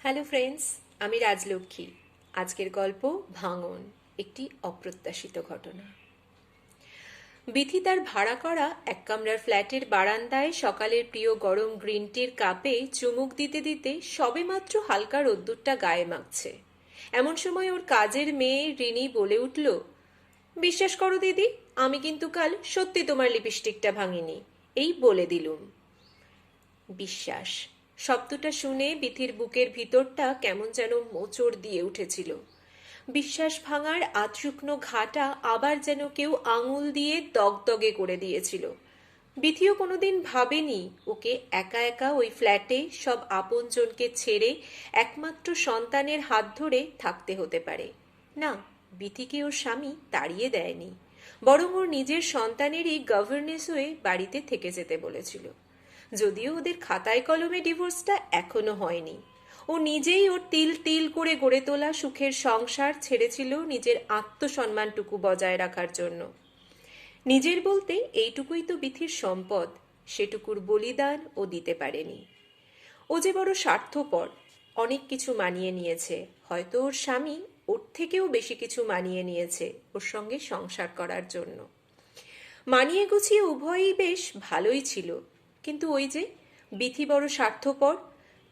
Hello friends, আমি রাজলক্ষ্মী। আজকের গল্প ভাঙন, একটি অপ্রত্যাশিত ঘটনা। বিথি তার ভাড়া করা এক কামরার ফ্ল্যাটের বারান্দায় সকালের প্রিয় গরম গ্রিন টির কাপে চুমুক দিতে দিতে সবেমাত্র হালকা রোদ্দুরটা গায়ে মাখছে। এমন সময় ওর কাজের মেয়ে রিনি বলে উঠল, বিশ্বাস করো দিদি, আমি কিন্তু কাল সত্যি তোমার লিপস্টিকটা ভাঙিনি, এই বলে দিলুম। বিশ্বাস শব্দটা শুনে বিথির বুকের ভিতরটা কেমন যেন মোচড় দিয়ে উঠেছিল। বিশ্বাস ভাঙার আধশুকনো ঘাটা আবার যেন কেউ আঙুল দিয়ে দগদগে করে দিয়েছিল। বিথিও কোনোদিন ভাবেনি ওকে একা একা ওই ফ্ল্যাটে সব আপনজনকে ছেড়ে একমাত্র সন্তানের হাত ধরে থাকতে হতে পারে। না, বিথিকে ওর স্বামী তাড়িয়ে দেয়নি, বরং ওর নিজের সন্তানেরই গভর্নেন্স হয়ে বাড়িতে থেকে যেতে বলেছিল। যদিও ওদের খাতায় কলমে ডিভোর্সটা এখনো হয়নি। ও নিজেই ওর তিল তিল করে গড়ে তোলা সুখের সংসার ছেড়েছিল নিজের আত্মসম্মানটুকু বজায় রাখার জন্য। নিজের বলতে এইটুকুই তো বিথির সম্পদ, সেটুকুর বলিদান ও দিতে পারেনি। ও যে বড় স্বার্থপর, অনেক কিছু মানিয়ে নিয়েছে। হয়তো ওর স্বামী ওর থেকেও বেশি কিছু মানিয়ে নিয়েছে ওর সঙ্গে সংসার করার জন্য। মানিয়ে গুছিয়ে উভয়ই বেশ ভালোই ছিল, কিন্তু ওই যে বিথি বড় স্বার্থপর,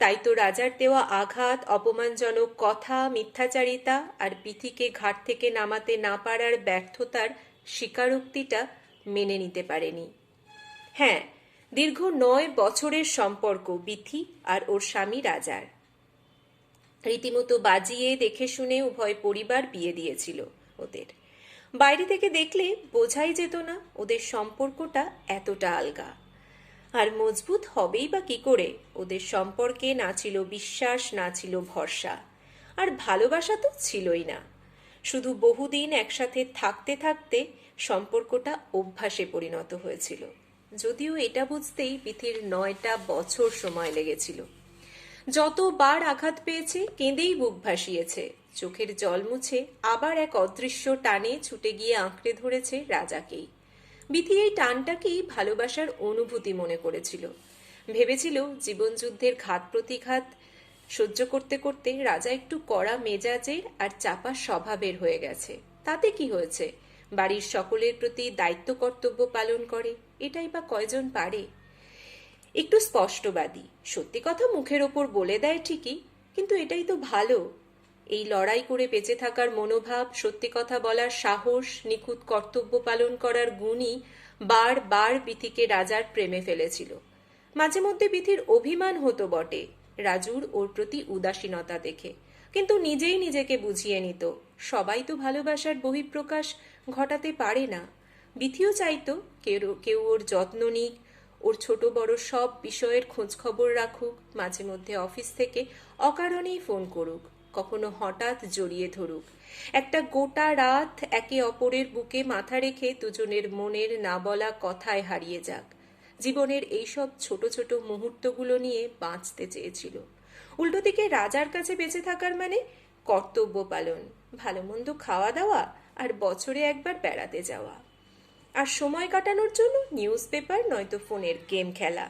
তাই তো রাজার দেওয়া আঘাত, অপমানজনক কথা, মিথ্যাচারিতা আর বিথিকে ঘাট থেকে নামাতে না পারার ব্যর্থতার স্বীকারোক্তিটা মেনে নিতে পারেনি। হ্যাঁ, দীর্ঘ 9 বছরের সম্পর্ক বিথি আর ওর স্বামী রাজার। রীতিমতো বাজিয়ে দেখে শুনে উভয় পরিবার বিয়ে দিয়েছিল ওদের। বাইরে থেকে দেখলে বোঝাই যেত না ওদের সম্পর্কটা এতটা আলগা। আর মজবুত হবেই বা কি করে? ওদের সম্পর্কে না ছিল বিশ্বাস, না ছিল ভরসা, আর ভালোবাসা তো ছিলই না। শুধু বহুদিন একসাথে থাকতে থাকতে সম্পর্কটা অভ্যাসে পরিণত হয়েছিল। যদিও এটা বুঝতেই বিথির 9টা বছর সময় লেগেছিল। যতবার আঘাত পেয়েছে কেঁদেই বুক ভাসিয়েছে, চোখের জল মুছে আবার এক অদৃশ্য টানে ছুটে গিয়ে আঁকড়ে ধরেছে রাজাকেই। বিথি এই টানটাকেই ভালোবাসার অনুভূতি মনে করেছিল। ভেবেছিল জীবনযুদ্ধের ঘাত প্রতিঘাত সহ্য করতে করতে রাজা একটু কড়া মেজাজের আর চাপা স্বভাবের হয়ে গেছে। তাতে কি হয়েছে? বাড়ির সকলের প্রতি দায়িত্ব কর্তব্য পালন করে, এটাই বা কয়জন পারে? একটু স্পষ্টবাদী, সত্যি কথা মুখের ওপর বলে দেয় ঠিকই, কিন্তু এটাই তো ভালো। এই লড়াই করে বেঁচে থাকার মনোভাব, সত্যি কথা বলার সাহস, নিখুঁত কর্তব্য পালন করার গুণই বারবার বিথিকে রাজার প্রেমে ফেলেছিল। মাঝে মধ্যে বিথির অভিমান হতো বটে রাজুর ওর প্রতি উদাসীনতা দেখে, কিন্তু নিজেই নিজেকে বুঝিয়ে নিত সবাই তো ভালোবাসার বহিঃপ্রকাশ ঘটাতে পারে না। বিথিও চাইতো কেউ কেউ ওর যত্ন নিক, ওর ছোট বড় সব বিষয়ের খোঁজ খবর রাখুক, মাঝে মধ্যে অফিস থেকে অকারণেই ফোন করুক, কখনো হঠাৎ জড়িয়ে ধরুক। একটা গোটা রাত একে অপরের বুকে মাথা রেখে দুজনের মনের না বলা কথায় হারিয়ে যাক। জীবনের এইসব ছোট ছোট মুহূর্তগুলো নিয়ে বাঁচতে চেয়েছিল। উল্টো দিকে রাজার কাছে বেঁচে থাকার মানে কর্তব্য পালন, ভালো মন্দ খাওয়া দাওয়া, আর বছরে একবার বেড়াতে যাওয়া, আর সময় কাটানোর জন্য নিউজ পেপার নয়তো ফোনের গেম খেলা।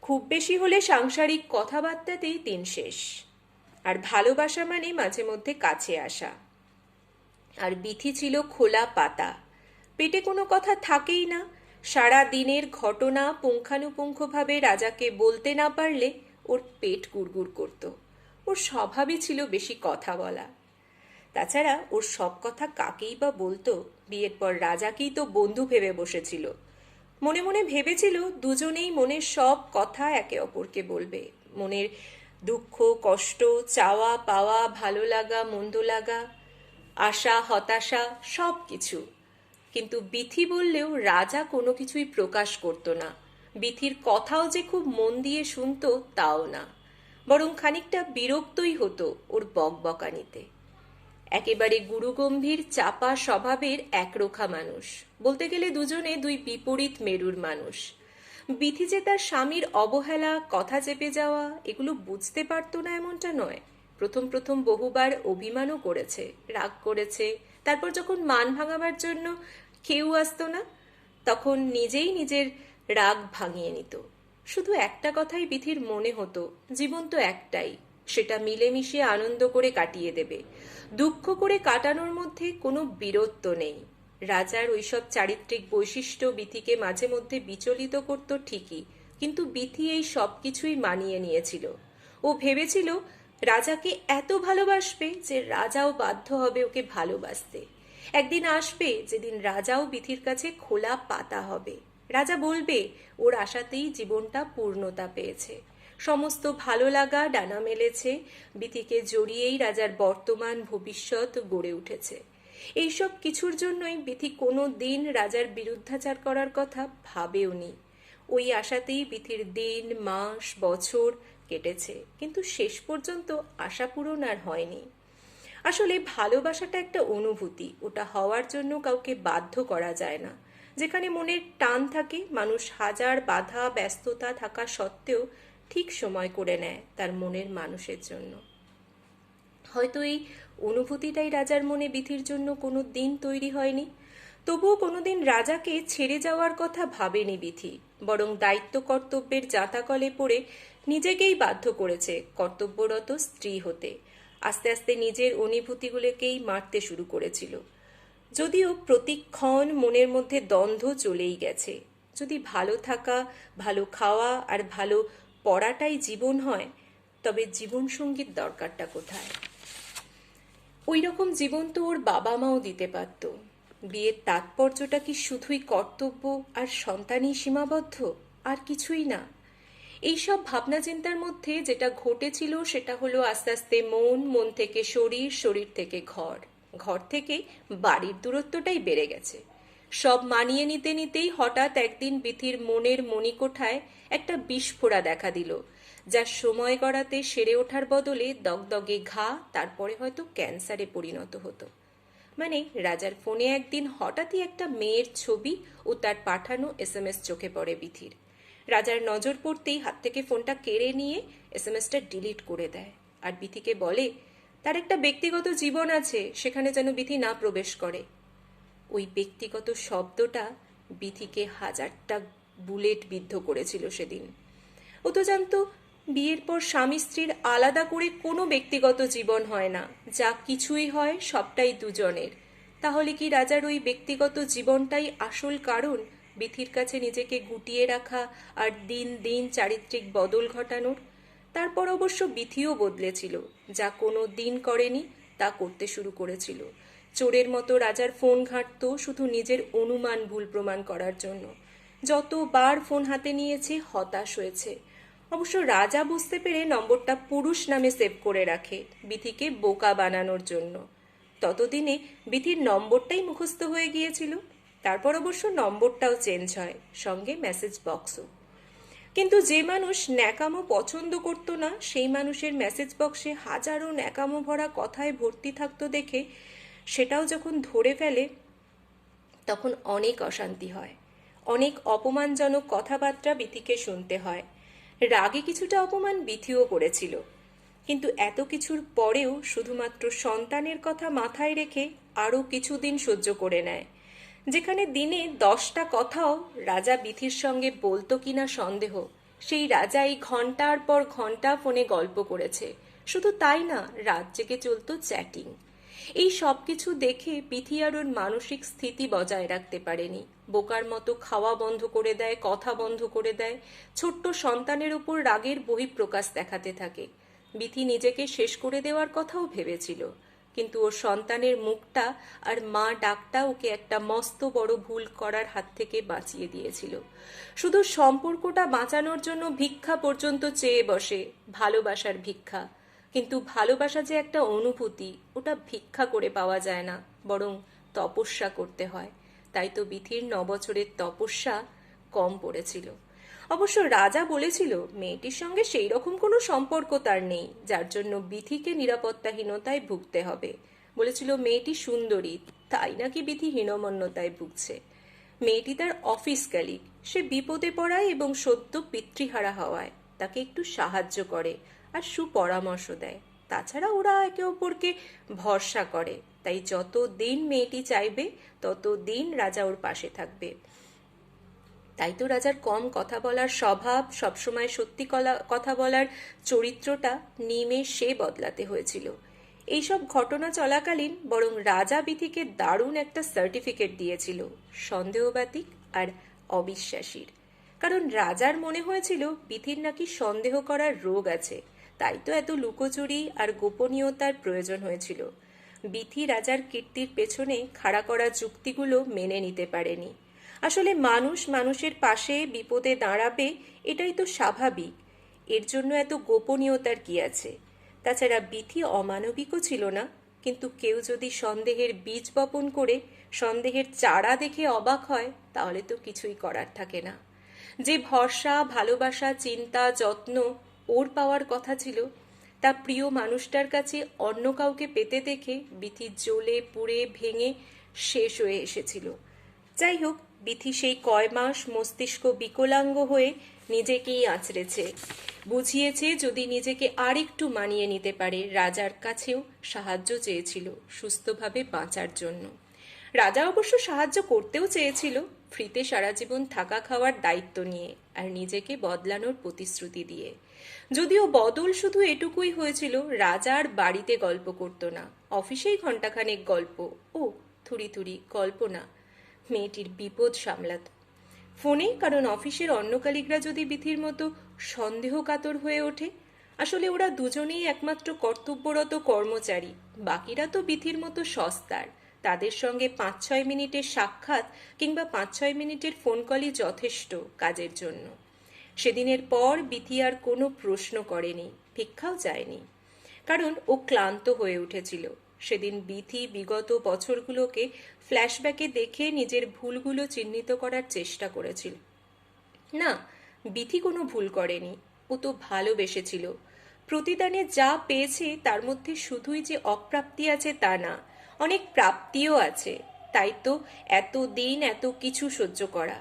খুব বেশি হলে সাংসারিক কথাবার্তাতেই দিন শেষ। আর ভালোবাসা মানে মাঝে মধ্যে কাছে আসা। আর বিথি ছিল খোলা পাতা, পেটে কোনো কথা থাকেই না। সারা দিনের ঘটনা পুঙ্খানুপুঙ্খভাবে রাজাকে বলতে না পারলে ওর পেট গুড়গুড় করত। ওর স্বভাবই ছিল বেশি কথা বলা। তাছাড়া ওর সব কথা কাকেই বা বলতো? বিয়ের পর রাজাকেই তো বন্ধু ভেবে বসেছিল। মনে মনে ভেবেছিল দুজনেই মনের সব কথা একে অপরকে বলবে, মনের দুঃখ কষ্ট, চাওয়া পাওয়া, ভালো লাগা মন্দ লাগা, আশা হতাশা, সব কিছু। কিন্তু বিথি বললেও রাজা কোনো কিছুই প্রকাশ করতো না। বিথির কথাও যে খুব মন দিয়ে শুনতো তাও না, বরং খানিকটা বিরক্তই হতো ওর বকবকানিতে। একেবারে গুরুগম্ভীর চাপা স্বভাবের একরোখা মানুষ, বলতে গেলে দুজনে দুই বিপরীত মেরুর মানুষ। বিথি যে তার স্বামীর অবহেলা, কথা চেপে যাওয়া এগুলো বুঝতে পারতো না এমনটা নয়। প্রথম প্রথম বহুবার অভিমানও করেছে, রাগ করেছে। তারপর যখন মান ভাঙাবার জন্য কেউ আসতো না, তখন নিজেই নিজের রাগ ভাঙিয়ে নিত। শুধু একটা কথাই বিথির মনে হতো, জীবন তো একটাই, সেটা মিলেমিশে আনন্দ করে কাটিয়ে দেবে। দুঃখ করে কাটানোর মধ্যে কোনো বীরত্ব নেই। রাজার ওইসব চারিত্রিক বৈশিষ্ট্য বিথিকে মাঝে মধ্যে বিচলিত করত ঠিকই, কিন্তু বিথি এই সব কিছুই মানিয়ে নিয়েছিল। ও ভেবেছিল রাজাকে এত ভালোবাসবে যে রাজাও বাধ্য হবে ওকে ভালোবাসতে। একদিন আসবে যেদিন রাজাও বিথির কাছে খোলা পাতা হবে। রাজা বলবে ওর আশাতেই জীবনটা পূর্ণতা পেয়েছে, সমস্ত ভালো লাগা ডানা মেলেছে, বিথিকে জড়িয়েই রাজার বর্তমান ভবিষ্যৎ গড়ে উঠেছে। এইসব কিছুর জন্যই বিথি কোনো দিন রাজার বিরুদ্ধাচার করার কথা ভাবেওনি। ওই আশাতেই বিথির দিন, মাস, বছর কেটেছে, কিন্তু শেষ পর্যন্ত আশা পূরণ আর হয়নি। আসলে ভালোবাসাটা একটা অনুভূতি, ওটা হওয়ার জন্য কাউকে বাধ্য করা যায় না। যেখানে মনের টান থাকে, মানুষ হাজার বাধা ব্যস্ততা থাকা সত্ত্বেও ঠিক সময় করে নেয় তার মনের মানুষের জন্য। হয়তো এই অনুভূতিটাই রাজার মনে বিথির জন্য কোনো দিন তৈরি হয়নি। তবুও কোনোদিন রাজাকে ছেড়ে যাওয়ার কথা ভাবেনি বিথি, বরং দায়িত্ব কর্তব্যের জাঁতাকলে পড়ে নিজেকেই বাধ্য করেছে কর্তব্যরত স্ত্রী হতে। আস্তে আস্তে নিজের অনুভূতিগুলোকেই মারতে শুরু করেছিল। যদিও প্রতিক্ষণ মনের মধ্যে দ্বন্দ্ব চলেই গেছে। যদি ভালো থাকা, ভালো খাওয়া আর ভালো পড়াটাই জীবন হয়, তবে জীবনসঙ্গীর দরকারটা কোথায়? ওই রকম জীবন তো ওর বাবা মাও দিতে পারত। বিয়ের তাৎপর্যটা কি শুধুই কর্তব্য আর সন্তানই সীমাবদ্ধ, আর কিছুই না? এইসব ভাবনা চিন্তার মধ্যে যেটা ঘটেছিল সেটা হলো আস্তে আস্তে মন, মন থেকে শরীর, শরীর থেকে ঘর, ঘর থেকে বাড়ির দূরত্বটাই বেড়ে গেছে। সব মানিয়ে নিতে নিতেই হঠাৎ একদিন বিথির মনের মণিকোঠায় একটা বিস্ফোরা দেখা দিল, যা সময় গড়াতে সেরে ওঠার বদলে দগদগে ঘা, তারপরে হয়তো ক্যান্সারে পরিণত হতো। মানে রাজার ফোনে একদিন হঠাৎই একটা মেয়ের ছবি ও তার পাঠানো এসএমএস চোখে পড়ে বিথির। রাজার নজর পড়তেই হাত থেকে ফোনটা কেড়ে নিয়ে এসএমএসটা ডিলিট করে দেয়, আর বিথিকে বলে তার একটা ব্যক্তিগত জীবন আছে, সেখানে যেন বিথি না প্রবেশ করে। ওই ব্যক্তিগত শব্দটা বিথিকে হাজারটা বুলেট বিদ্ধ করেছিল সেদিন। ও তো জানতো বিয়ের পর স্বামী স্ত্রীর আলাদা করে কোনো ব্যক্তিগত জীবন হয় না, যা কিছুই হয় সবটাই দুজনের। তাহলে কি রাজার ওই ব্যক্তিগত জীবনটাই আসল কারণ বিথির কাছে নিজেকে গুটিয়ে রাখা আর দিন দিন চারিত্রিক বদল ঘটানোর? তারপর অবশ্য বিথিও বদলেছিল, যা কোনো দিন করেনি তা করতে শুরু করেছিল। চোরের মতো রাজার ফোন ঘাঁটত শুধু নিজের অনুমান ভুল প্রমাণ করার জন্য। যতবার ফোন হাতে নিয়েছে হতাশ হয়েছে। অবশ্য রাজা বুঝতে পেরে নম্বরটা পুরুষ নামে সেভ করে রাখে, বিথিকে বোকা বানানোর জন্য। ততদিনে বিথির নম্বরটাই মুখস্থ হয়ে গিয়েছিল। তারপর অবশ্য নম্বরটাও চেঞ্জ হয়, সঙ্গে মেসেজ বক্সও। কিন্তু যে মানুষ ন্যাকামো পছন্দ করতো না, সেই মানুষের মেসেজ বক্সে হাজারো ন্যাকামো ভরা কথায় ভর্তি থাকতো দেখে সেটাও যখন ধরে ফেলে, তখন অনেক অশান্তি হয়। অনেক অপমানজনক কথাবার্তা বিথিকে শুনতে হয়। রাগে কিছুটা অপমান বিথিও করেছিল, কিন্তু এত কিছুর পরেও শুধুমাত্র সন্তানের কথা মাথায় রেখে আরও কিছুদিন সহ্য করে নেয়। যেখানে দিনে 10টা কথাও রাজা বিথির সঙ্গে বলতো কিনা সন্দেহ, সেই রাজা এই ঘন্টার পর ঘন্টা ফোনে গল্প করেছে। শুধু তাই না, রাত জেগে চলতো চ্যাটিং। এই সব কিছু দেখে বিথি আর ওর মানসিক স্থিতি বজায় রাখতে পারেনি। বোকার মতো খাওয়া বন্ধ করে দেয়, কথা বন্ধ করে দেয়, ছোট্ট সন্তানের উপর রাগের বহিঃপ্রকাশ দেখাতে থাকে। বিথি নিজেকে শেষ করে দেওয়ার কথাও ভেবেছিল, কিন্তু ওর সন্তানের মুখটা আর মা ডাকটা ওকে একটা মস্ত বড় ভুল করার হাত থেকে বাঁচিয়ে দিয়েছিল। শুধু সম্পর্কটা বাঁচানোর জন্য ভিক্ষা পর্যন্ত চেয়ে বসে, ভালোবাসার ভিক্ষা। কিন্তু ভালোবাসা যে একটা অনুভূতি, ওটা ভিক্ষা করে পাওয়া যায় না, বরং তপস্যা করতে হয়। তাই তো বিথির 9 বছরের তপস্যা কম পড়েছিল। অবশ্য রাজা বলেছিল মেয়েটির সঙ্গে সেই রকম কোনো সম্পর্ক তার নেই, যার জন্য বিথিকে নিরাপত্তাহীনতায় ভুগতে হবে। বলেছিল মেয়েটি সুন্দরী, তাই নাকি বিথি হীনমন্যতায় ভুগছে। মেয়েটি তার অফিস ক্যালিগ, সে বিপদে পড়ায় এবং সদ্য পিতৃহারা হওয়ায় তাকে একটু সাহায্য করে আর সুপরামর্শ দেয়। তাছাড়া ওরা একে অপরকে ভরসা করে, তাই যত দিন মেয়েটি চাইবে তত দিন রাজা ওর পাশে থাকবে। তাই তো রাজার কম কথা বলার স্বভাব, সবসময় সত্যি কথা বলার চরিত্রটা নিমেষে বদলাতে হয়েছিল। এইসব ঘটনা চলাকালীন বরং রাজা বিথিকে দারুণ একটা সার্টিফিকেট দিয়েছিল, সন্দেহবাতিক আর অবিশ্বাসীর। কারণ রাজার মনে হয়েছিল বিথির নাকি সন্দেহ করার রোগ আছে, তাই তো এত লুকোচুরি আর গোপনীয়তার প্রয়োজন হয়েছিল। বিথি রাজার কীর্তির পেছনে খাড়া করা যুক্তিগুলো মেনে নিতে পারেনি। আসলে মানুষ মানুষের পাশে বিপদে দাঁড়াবে, এটাই তো স্বাভাবিক। এর জন্য এত গোপনীয়তার কি আছে? তাছাড়া বিথি অমানবিকও ছিল না, কিন্তু কেউ যদি সন্দেহের বীজ বপন করে সন্দেহের চারা দেখে অবাক হয়, তাহলে তো কিছুই করার থাকে না। যে ভরসা, ভালোবাসা, চিন্তা, যত্ন ওর পাওয়ার কথা ছিল, তা প্রিয় মানুষটার কাছে অন্য কাউকে পেতে দেখে বিথি জ্বলে পুড়ে ভেঙে শেষ হয়ে এসেছিল। যাই হোক, বিথি সেই কয় মাস মস্তিষ্ক বিকলাঙ্গ হয়ে নিজেকেই আঁচড়েছে, বুঝিয়েছে যদি নিজেকে আর একটু মানিয়ে নিতে পারে। রাজার কাছেও সাহায্য চেয়েছিল সুস্থভাবে বাঁচার জন্য। রাজা অবশ্য সাহায্য করতেও চেয়েছিল, ফ্রিতে সারা জীবন থাকা খাওয়ার দায়িত্ব নিয়ে আর নিজেকে বদলানোর প্রতিশ্রুতি দিয়ে। যদিও বদল শুধু এটুকুই হয়েছিল, রাজা আর বাড়িতে গল্প করত না, অফিসেই ঘণ্টাখানেক গল্প। ও থুড়ি থুড়ি গল্প না, মেয়েটির বিপদ সামলাত ফোনে। কারণ অফিসের অন্য কালিগরা যদি বিথির মতো সন্দেহ কাতর হয়ে ওঠে, আসলে ওরা দুজনেই একমাত্র কর্তব্যরত কর্মচারী, বাকিরা তো বিথির মতো সস্তার। তাদের সঙ্গে 5-6 মিনিটের সাক্ষাৎ কিংবা 5-6 মিনিটের ফোন কলই যথেষ্ট কাজের জন্য। সেদিনের পর বিথি আর কোনো প্রশ্ন করেনি, ভিক্ষাও চায়নি, কারণ ও ক্লান্ত হয়ে উঠেছিল। সেদিন বিথি বিগত বছরগুলোকে ফ্ল্যাশব্যাকে দেখে নিজের ভুলগুলো চিহ্নিত করার চেষ্টা করেছিল। না, বিথি কোনো ভুল করেনি, ও তো ভালোবেসেছিল। প্রতিদানে যা পেয়েছে তার মধ্যে শুধুই যে অপ্রাপ্তি আছে তা না, অনেক প্রাপ্তিও আছে। তাই তো এত দিন এত কিছু সহ্য করা।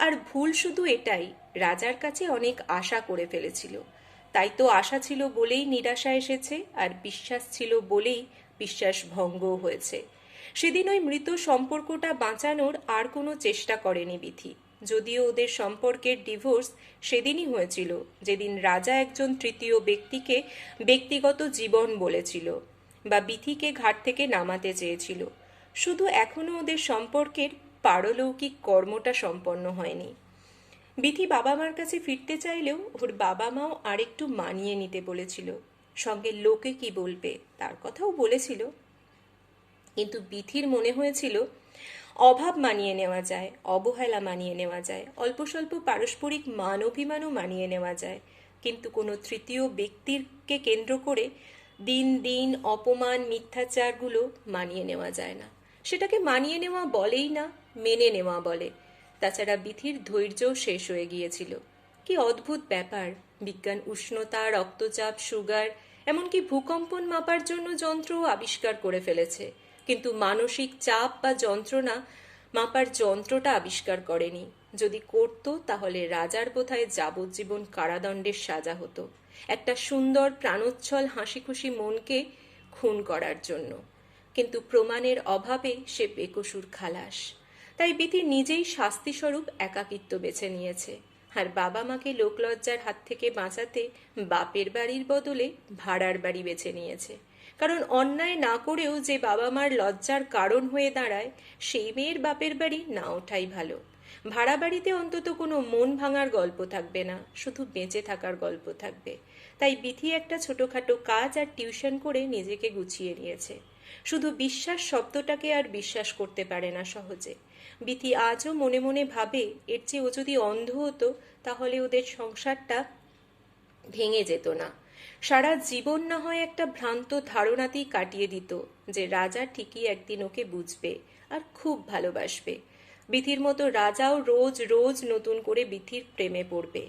আর ভুল শুধু এটাই, রাজার কাছে অনেক আশা করে ফেলেছিল। তাই তো আশা ছিল বলেই নিরাশা এসেছে, আর বিশ্বাস ছিল বলেই বিশ্বাস ভঙ্গও হয়েছে। সেদিন ওই মৃত সম্পর্কটা বাঁচানোর আর কোনো চেষ্টা করেনি বিথি। যদিও ওদের সম্পর্কের ডিভোর্স সেদিনই হয়েছিল, যেদিন রাজা একজন তৃতীয় ব্যক্তিকে ব্যক্তিগত জীবন বলেছিল বা বিথিকে ঘাট থেকে নামাতে চেয়েছিল। শুধু এখনো ওদের সম্পর্কের পারলৌকিক কর্মটা সম্পন্ন হয়নি। বিথি বাবা মার কাছে ফিরতে চাইলেও ওর বাবা মাও আরেকটু মানিয়ে নিতে বলেছিল, সঙ্গে লোকে কি বলবে তার কথাও বলেছিল। কিন্তু বিথির মনে হয়েছিল অভাব মানিয়ে নেওয়া যায়, অবহেলা মানিয়ে নেওয়া যায়, অল্প স্বল্প পারস্পরিক মান অভিমানও মানিয়ে নেওয়া যায়, কিন্তু কোনো তৃতীয় ব্যক্তিকে কেন্দ্র করে দিন দিন অপমান মিথ্যাচারগুলো মানিয়ে নেওয়া যায় না। সেটাকে মানিয়ে নেওয়া বলেই না, মেনে নেওয়া বলে। তাছাড়া বিথির ধৈর্যও শেষ হয়ে গিয়েছিল। কি অদ্ভুত ব্যাপার, বিজ্ঞান উষ্ণতা, রক্তচাপ, সুগার, এমনকি ভূকম্পন মাপার জন্য যন্ত্রও আবিষ্কার করে ফেলেছে, কিন্তু মানসিক চাপ বা যন্ত্রণা মাপার যন্ত্রটা আবিষ্কার করেনি। যদি করত তাহলে রাজার বোধহয় যাবজ্জীবন কারাদণ্ডের সাজা হতো, একটা সুন্দর প্রাণোচ্ছল হাসি খুশি মনকে খুন করার জন্য। কিন্তু প্রমাণের অভাবে সে বেকসুর খালাস। তাই বিথি নিজেই শাস্তিস্বরূপ একাকিত্ব বেছে নিয়েছে, আর বাবা মাকে লোকলজ্জার হাত থেকে বাঁচাতে বাপের বাড়ির বদলে ভাড়ার বাড়ি বেছে নিয়েছে। কারণ অন্যায় না করেও যে বাবা মার লজ্জার কারণ হয়ে দাঁড়ায়, সেই মেয়ের বাপের বাড়ি না ওঠাই ভালো। ভাড়া বাড়িতে অন্তত কোনো মন ভাঙার গল্প থাকবে না, শুধু বেঁচে থাকার গল্প থাকবে। তাই বিথি একটা ছোটখাটো কাজ আর টিউশন করে নিজেকে গুছিয়ে নিয়েছে। শুধু বিশ্বাস শব্দটাকে আর বিশ্বাস করতে পারে না সহজে। বিথি আজও মনে মনে ভাবে, এর চেয়ে ও যদি অন্ধ হতো তাহলে ওদের সংসারটা ভেঙে যেত না। সারা জীবন না হয় একটা ভ্রান্ত ধারণাতেই কাটিয়ে দিত যে রাজা ঠিকই একদিন ওকে বুঝবে আর খুব ভালোবাসবে। বিথির মতো রাজাও রোজ রোজ নতুন করে বিথির প্রেমে পড়বে।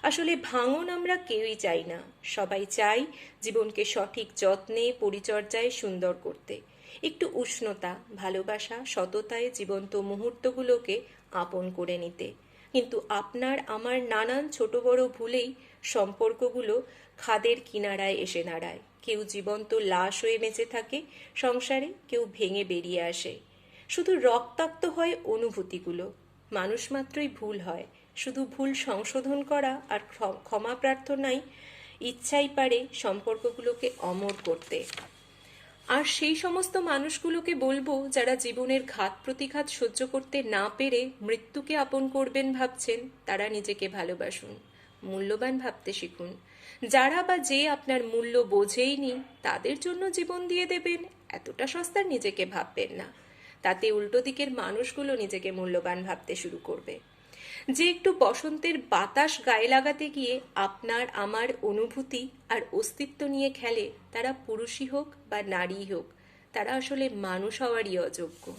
আসলে ভাঙন আমরা কেউই চাই না, সবাই চাই জীবনকে সঠিক যত্নে পরিচর্যায় সুন্দর করতে, একটু উষ্ণতা, ভালোবাসা, সততায় জীবন্ত মুহূর্তগুলোকে আপন করে নিতে। কিন্তু আপনার আমার নানান ছোট বড় ভুলেই সম্পর্কগুলো খাদের কিনারায় এসে দাঁড়ায়। কেউ জীবন্ত লাশ হয়ে বেঁচে থাকে সংসারে, কেউ ভেঙে বেরিয়ে আসে। শুধু রক্তাক্ত হয় অনুভূতিগুলো। মানুষ মাত্রই ভুল হয়, শুধু ভুল সংশোধন করা আর ক্ষমা প্রার্থনাই ইচ্ছাই পারে সম্পর্কগুলোকে অমর করতে। আর সেই সমস্ত মানুষগুলোকে বলবো যারা জীবনের ঘাত প্রতিঘাত সহ্য করতে না পেরে মৃত্যুকে আপন করবেন ভাবছেন, তারা নিজেকে ভালোবাসুন, মূল্যবান ভাবতে শিখুন। যারা বা যে আপনার মূল্য বোঝেইনি তাদের জন্য জীবন দিয়ে দেবেন, এতটা সস্তার নিজেকে ভাববেন না। তাতে উল্টো দিকের মানুষগুলো নিজেকে মূল্যবান ভাবতে শুরু করবে। যে একটু বসন্তের বাতাস গায়ে লাগাতে গিয়ে আপনার আমার অনুভূতি আর অস্তিত্ব নিয়ে খেলে, তারা পুরুষই হোক বা নারীই হোক, তারা আসলে মানুষ হওয়ারই অযোগ্য।